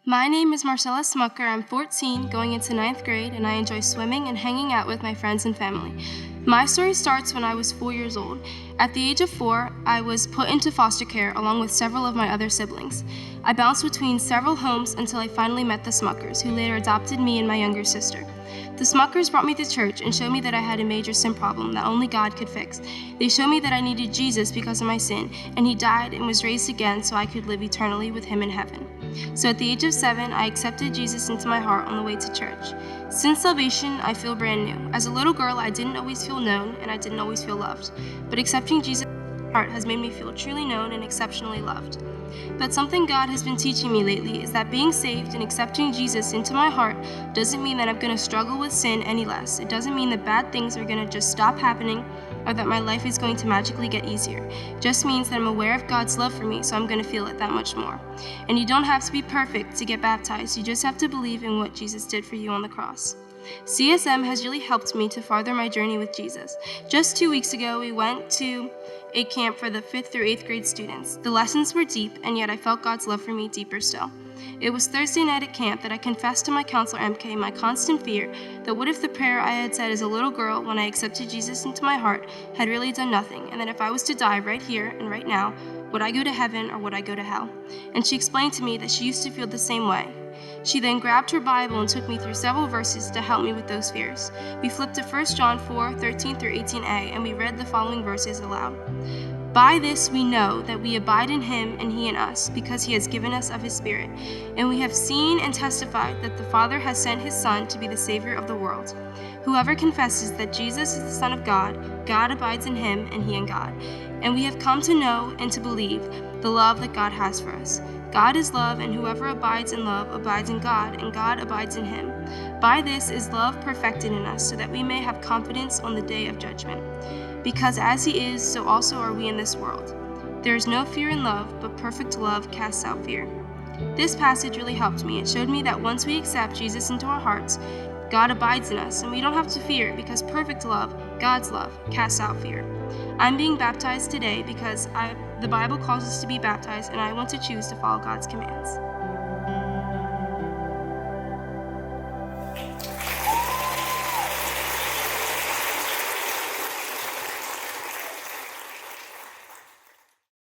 My name is Marcella Smucker. I'm 14, going into 9th grade, and I enjoy swimming and hanging out with my friends and family. My story starts when I was 4 years old. At the age of 4, I was put into foster care along with several of my other siblings. I bounced between several homes until I finally met the Smuckers, who later adopted me and my younger sister. The Smuckers brought me to church and showed me that I had a major sin problem that only God could fix. They showed me that I needed Jesus because of my sin, and He died and was raised again so I could live eternally with Him in heaven. So at the age of 7, I accepted Jesus into my heart on the way to church. Since salvation, I feel brand new. As a little girl, I didn't always feel known and I didn't always feel loved. But accepting Jesus into my heart has made me feel truly known and exceptionally loved. But something God has been teaching me lately is that being saved and accepting Jesus into my heart doesn't mean that I'm going to struggle with sin any less. It doesn't mean that bad things are going to just stop happening or that my life is going to magically get easier. It just means that I'm aware of God's love for me, so I'm going to feel it that much more. And you don't have to be perfect to get baptized. You just have to believe in what Jesus did for you on the cross. CSM has really helped me to farther my journey with Jesus. Just 2 weeks ago, we went to a camp for the 5th through 8th grade students. The lessons were deep, and yet I felt God's love for me deeper still. It was Thursday night at camp that I confessed to my counselor MK my constant fear that what if the prayer I had said as a little girl when I accepted Jesus into my heart had really done nothing, and that if I was to die right here and right now, would I go to heaven or would I go to hell? And she explained to me that she used to feel the same way. She then grabbed her Bible and took me through several verses to help me with those fears. We flipped to 1 John 4:13 through 18a, and we read the following verses aloud. By this we know that we abide in Him and He in us, because He has given us of His Spirit. And we have seen and testified that the Father has sent His Son to be the Savior of the world. Whoever confesses that Jesus is the Son of God, God abides in Him and He in God. And we have come to know and to believe the love that God has for us. God is love, and whoever abides in love abides in God, and God abides in him. By this is love perfected in us, so that we may have confidence on the day of judgment. Because as He is, so also are we in this world. There is no fear in love, but perfect love casts out fear. This passage really helped me. It showed me that once we accept Jesus into our hearts, God abides in us, and we don't have to fear, because perfect love, God's love, casts out fear. I'm being baptized today because the Bible calls us to be baptized, and I want to choose to follow God's commands.